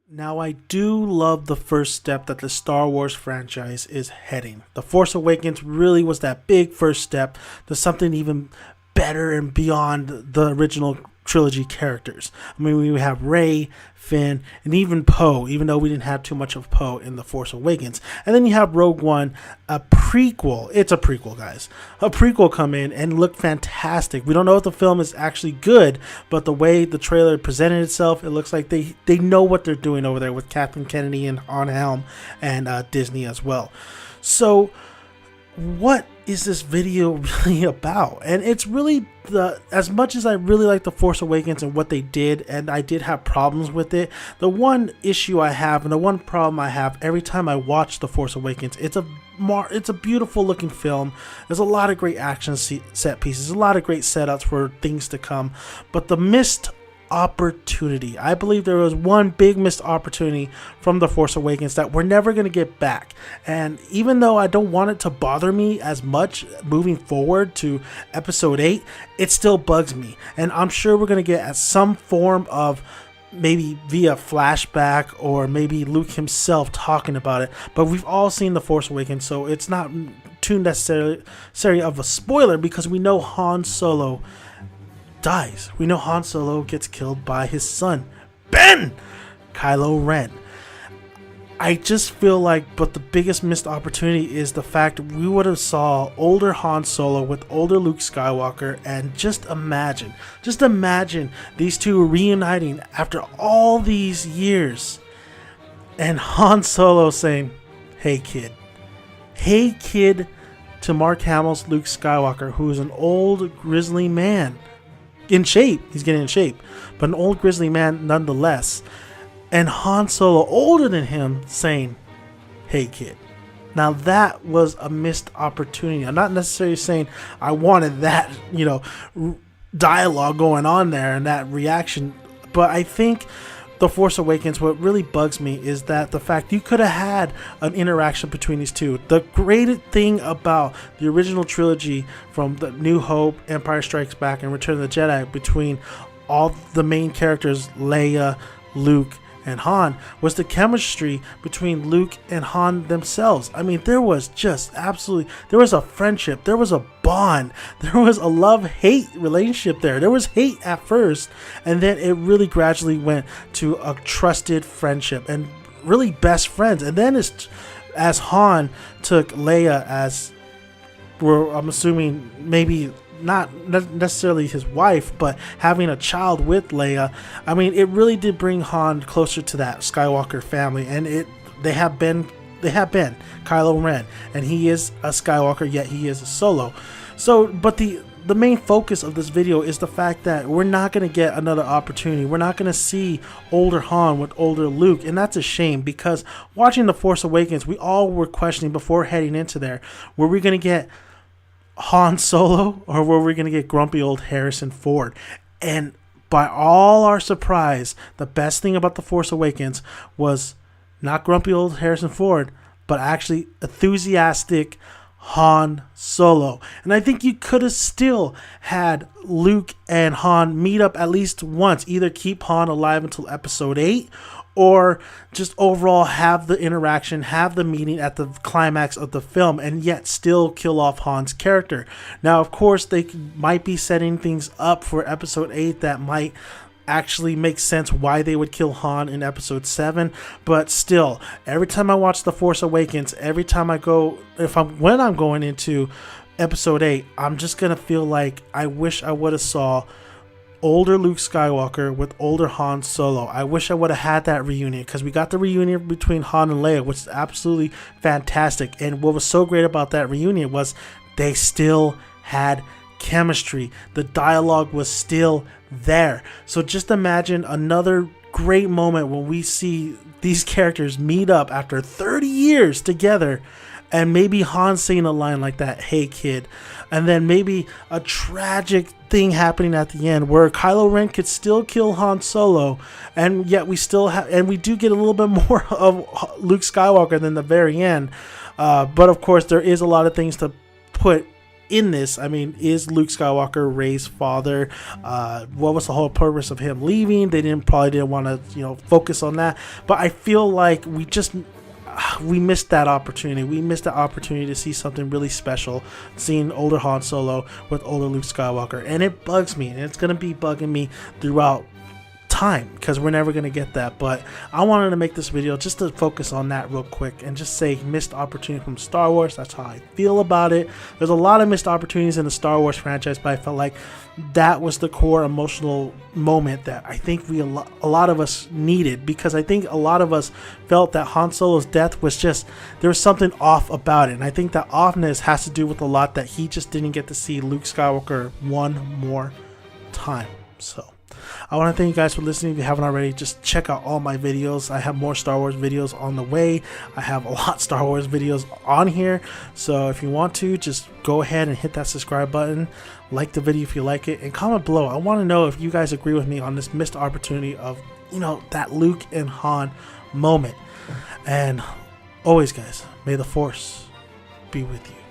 Now, I do love the first step that the Star Wars franchise is heading. The Force Awakens really was that big first step to something even better and beyond the original trilogy characters. I mean, we have Rey, Finn, and even Poe, even though we didn't have too much of Poe in The Force Awakens. And then you have Rogue One, a prequel. It's a prequel, guys. A prequel come in and look fantastic. We don't know if the film is actually good, but the way the trailer presented itself, it looks like they know what they're doing over there with Kathleen Kennedy and on helm and Disney as well. So what is this video really about? And it's really as much as I really like The Force Awakens and what they did, and I did have problems with it, the one issue I have and the one problem I have every time I watch The Force Awakens, it's a beautiful looking film. There's a lot of great action set pieces, a lot of great setups for things to come, but the missed opportunity. I believe there was one big missed opportunity from The Force Awakens that we're never going to get back. And even though I don't want it to bother me as much moving forward to episode 8, it still bugs me. And I'm sure we're going to get at some form of maybe via flashback or maybe Luke himself talking about it. But we've all seen The Force Awakens, so it's not too necessary of a spoiler because we know Han Solo dies. We know Han Solo gets killed by his son, Ben, Kylo Ren. I just feel like, but the biggest missed opportunity is the fact we would have saw older Han Solo with older Luke Skywalker, and just imagine these two reuniting after all these years, and Han Solo saying, hey kid, to Mark Hamill's Luke Skywalker, who is an old grizzly man. In shape, he's getting in shape, but an old grizzly man nonetheless. And Han Solo, older than him, saying, hey kid. Now that was a missed opportunity. I'm not necessarily saying I wanted that, dialogue going on there and that reaction, but I think The Force Awakens, what really bugs me is that the fact you could have had an interaction between these two. The great thing about the original trilogy from The New Hope, Empire Strikes Back, and Return of the Jedi between all the main characters, Leia, Luke, and Han, was the chemistry between Luke and Han themselves. I mean, there was a friendship, there was a bond, there was a love-hate relationship there. There was hate at first, and then it really gradually went to a trusted friendship and really best friends. And then as Han took Leia as, I'm assuming maybe not necessarily his wife, but having a child with Leia, I mean, it really did bring Han closer to that Skywalker family. And they have been Kylo Ren, and he is a Skywalker, yet he is a Solo. So, but the main focus of this video is the fact that we're not going to get another opportunity. We're not going to see older Han with older Luke, and that's a shame, because watching The Force Awakens, we all were questioning before heading into there, were we going to get Han Solo or were we going to get grumpy old Harrison Ford? And by all our surprise, the best thing about The Force Awakens was not grumpy old Harrison Ford, but actually enthusiastic Han Solo. And I think you could have still had Luke and Han meet up at least once, either keep Han alive until episode 8, or just overall have the interaction, have the meeting at the climax of the film, and yet still kill off Han's character. Now, of course, they might be setting things up for episode 8 that might actually make sense why they would kill Han in episode 7, but still, every time I watch The Force Awakens, every time when I'm going into episode 8, I'm just gonna feel like I wish I would have saw older Luke Skywalker with older Han Solo. I wish I would have had that reunion, because we got the reunion between Han and Leia, which is absolutely fantastic. And what was so great about that reunion was they still had chemistry. The dialogue was still there. So just imagine another great moment when we see these characters meet up after 30 years together, and maybe Han saying a line like that, hey kid, and then maybe a tragic thing happening at the end where Kylo Ren could still kill Han Solo, and yet we do get a little bit more of Luke Skywalker than the very end. But of course, there is a lot of things to put in this. I mean, is Luke Skywalker Rey's father? What was the whole purpose of him leaving? They probably didn't want to, focus on that. But I feel like we missed that opportunity. We missed the opportunity to see something really special, seeing older Han Solo with older Luke Skywalker. And it bugs me, and it's going to be bugging me throughout time, because we're never going to get that. But I wanted to make this video just to focus on that real quick and just say missed opportunity from Star Wars. That's how I feel about it. There's a lot of missed opportunities in the Star Wars franchise, but I felt like that was the core emotional moment that I think a lot of us needed, because I think a lot of us felt that Han Solo's death was just, there was something off about it. And I think that offness has to do with a lot that he just didn't get to see Luke Skywalker one more time. So I want to thank you guys for listening. If you haven't already, just check out all my videos. I have more Star Wars videos on the way. I have a lot of Star Wars videos on here. So if you want to, just go ahead and hit that subscribe button. Like the video if you like it. And comment below. I want to know if you guys agree with me on this missed opportunity of, that Luke and Han moment. And always, guys, may the Force be with you.